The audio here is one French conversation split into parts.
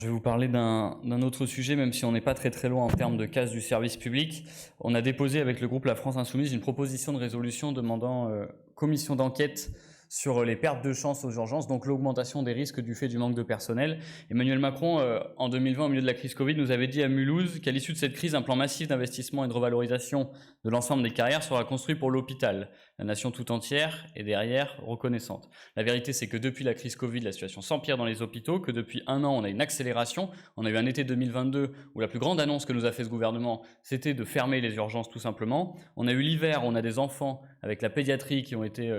Je vais vous parler d'un autre sujet, même si on n'est pas très loin en termes de casse du service public. On a déposé avec le groupe La France Insoumise une proposition de résolution demandant commission d'enquête sur les pertes de chance aux urgences, donc l'augmentation des risques du fait du manque de personnel. Emmanuel Macron, en 2020, au milieu de la crise Covid, nous avait dit à Mulhouse qu'à l'issue de cette crise, un plan massif d'investissement et de revalorisation de l'ensemble des carrières sera construit pour l'hôpital. La nation tout entière est derrière reconnaissante. La vérité, c'est que depuis la crise Covid, la situation s'empire dans les hôpitaux, que depuis un an, on a une accélération. On a eu un été 2022 où la plus grande annonce que nous a fait ce gouvernement, c'était de fermer les urgences tout simplement. On a eu l'hiver où on a des enfants avec la pédiatrie qui ont été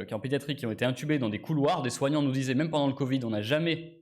intubés dans des couloirs. Des soignants nous disaient, même pendant le Covid, on n'a jamais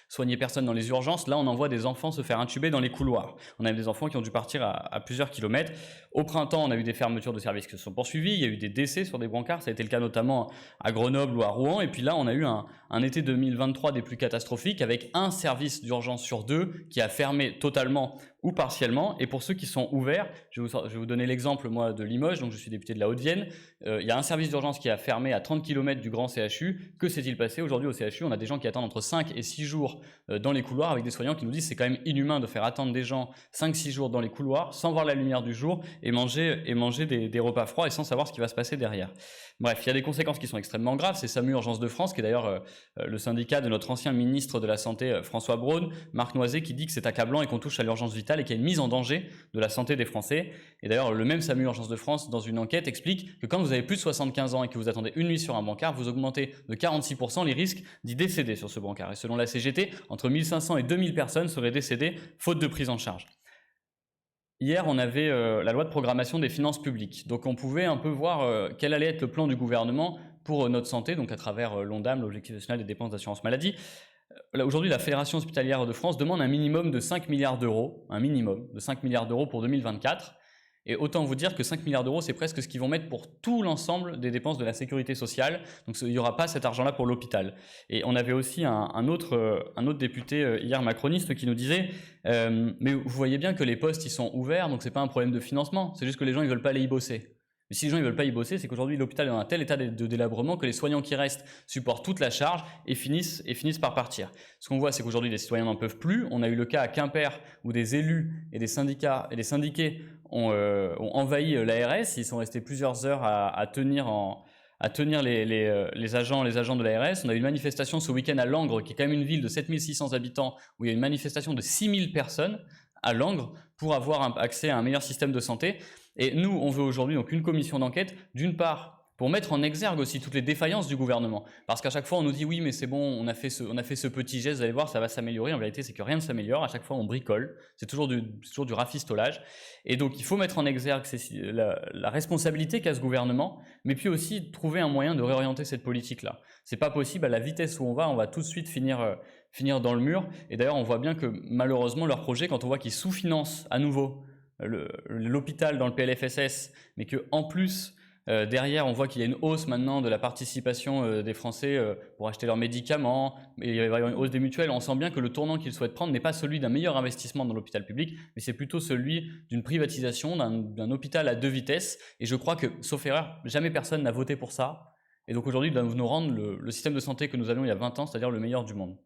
soigné personne dans les urgences. Là, on envoie des enfants se faire intuber dans les couloirs. On a eu des enfants qui ont dû partir à plusieurs kilomètres. Au printemps, on a eu des fermetures de services qui se sont poursuivies. Il y a eu des décès sur des brancards. Ça a été le cas notamment à Grenoble ou à Rouen. Et puis là, on a eu un été 2023 des plus catastrophiques avec un service d'urgence sur deux qui a fermé totalement ou partiellement. Et pour ceux qui sont ouverts, je vais vous donner l'exemple, moi, de Limoges. Donc, je suis député de la Haute-Vienne. Il y a un service d'urgence qui a fermé à 30 km du grand CHU. Que s'est-il passé aujourd'hui au CHU? On a des gens qui attendent entre 5 et 6 jours dans les couloirs, avec des soignants qui nous disent que c'est quand même inhumain de faire attendre des gens 5-6 jours dans les couloirs sans voir la lumière du jour et manger des repas froids et sans savoir ce qui va se passer derrière. Bref, il y a des conséquences qui sont extrêmement graves. C'est SAMU Urgences de France, qui est d'ailleurs le syndicat de notre ancien ministre de la Santé, François Braun, Marc Noisy, qui dit que c'est accablant et qu'on touche à l'urgence vitale et qu'il y a une mise en danger de la santé des Français. Et d'ailleurs, le même SAMU Urgences de France, dans une enquête, explique que quand vous avez plus de 75 ans et que vous attendez une nuit sur un brancard, vous augmentez de 46% les risques d'y décéder sur ce brancard. Et selon la CGT, entre 1500 et 2000 personnes seraient décédées faute de prise en charge. Hier, on avait la loi de programmation des finances publiques. Donc on pouvait un peu voir quel allait être le plan du gouvernement pour notre santé, donc à travers l'ONDAM, l'Objectif national des dépenses d'assurance maladie. Aujourd'hui, la Fédération hospitalière de France demande un minimum de 5 milliards d'euros, pour 2024. Et autant vous dire que 5 milliards d'euros, c'est presque ce qu'ils vont mettre pour tout l'ensemble des dépenses de la sécurité sociale. Donc il n'y aura pas cet argent-là pour l'hôpital. Et on avait aussi un autre député hier macroniste qui nous disait mais vous voyez bien que les postes ils sont ouverts, donc c'est pas un problème de financement, c'est juste que les gens ils veulent pas aller y bosser. Mais si les gens ils veulent pas y bosser, c'est qu'aujourd'hui l'hôpital est dans un tel état de délabrement que les soignants qui restent supportent toute la charge et finissent par partir. Ce qu'on voit, c'est qu'aujourd'hui les citoyens n'en peuvent plus. On a eu le cas à Quimper où des élus et des syndicats et des syndiqués ont envahi l'ARS. Ils sont restés plusieurs heures à tenir les agents de l'ARS. On a eu une manifestation ce week-end à Langres, qui est quand même une ville de 7600 habitants, où il y a une manifestation de 6000 personnes à Langres pour avoir accès à un meilleur système de santé. Et nous, on veut aujourd'hui donc une commission d'enquête, d'une part, pour mettre en exergue aussi toutes les défaillances du gouvernement. Parce qu'à chaque fois, on nous dit « oui, mais c'est bon, on a fait ce petit geste, vous allez voir, ça va s'améliorer ». En vérité, c'est que rien ne s'améliore. À chaque fois, on bricole. C'est toujours du rafistolage. Et donc, il faut mettre en exergue la responsabilité qu'a ce gouvernement, mais puis aussi trouver un moyen de réorienter cette politique-là. C'est pas possible, à la vitesse où on va tout de suite finir dans le mur. Et d'ailleurs, on voit bien que malheureusement, leur projet, quand on voit qu'ils sous-financent à nouveau l'hôpital dans le PLFSS, mais qu'en plus, derrière, on voit qu'il y a une hausse maintenant de la participation des Français pour acheter leurs médicaments, et il va y avoir une hausse des mutuelles. On sent bien que le tournant qu'ils souhaitent prendre n'est pas celui d'un meilleur investissement dans l'hôpital public, mais c'est plutôt celui d'une privatisation, d'un hôpital à deux vitesses. Et je crois que, sauf erreur, jamais personne n'a voté pour ça. Et donc aujourd'hui, ils doivent nous rendre le système de santé que nous avions il y a 20 ans, c'est-à-dire le meilleur du monde.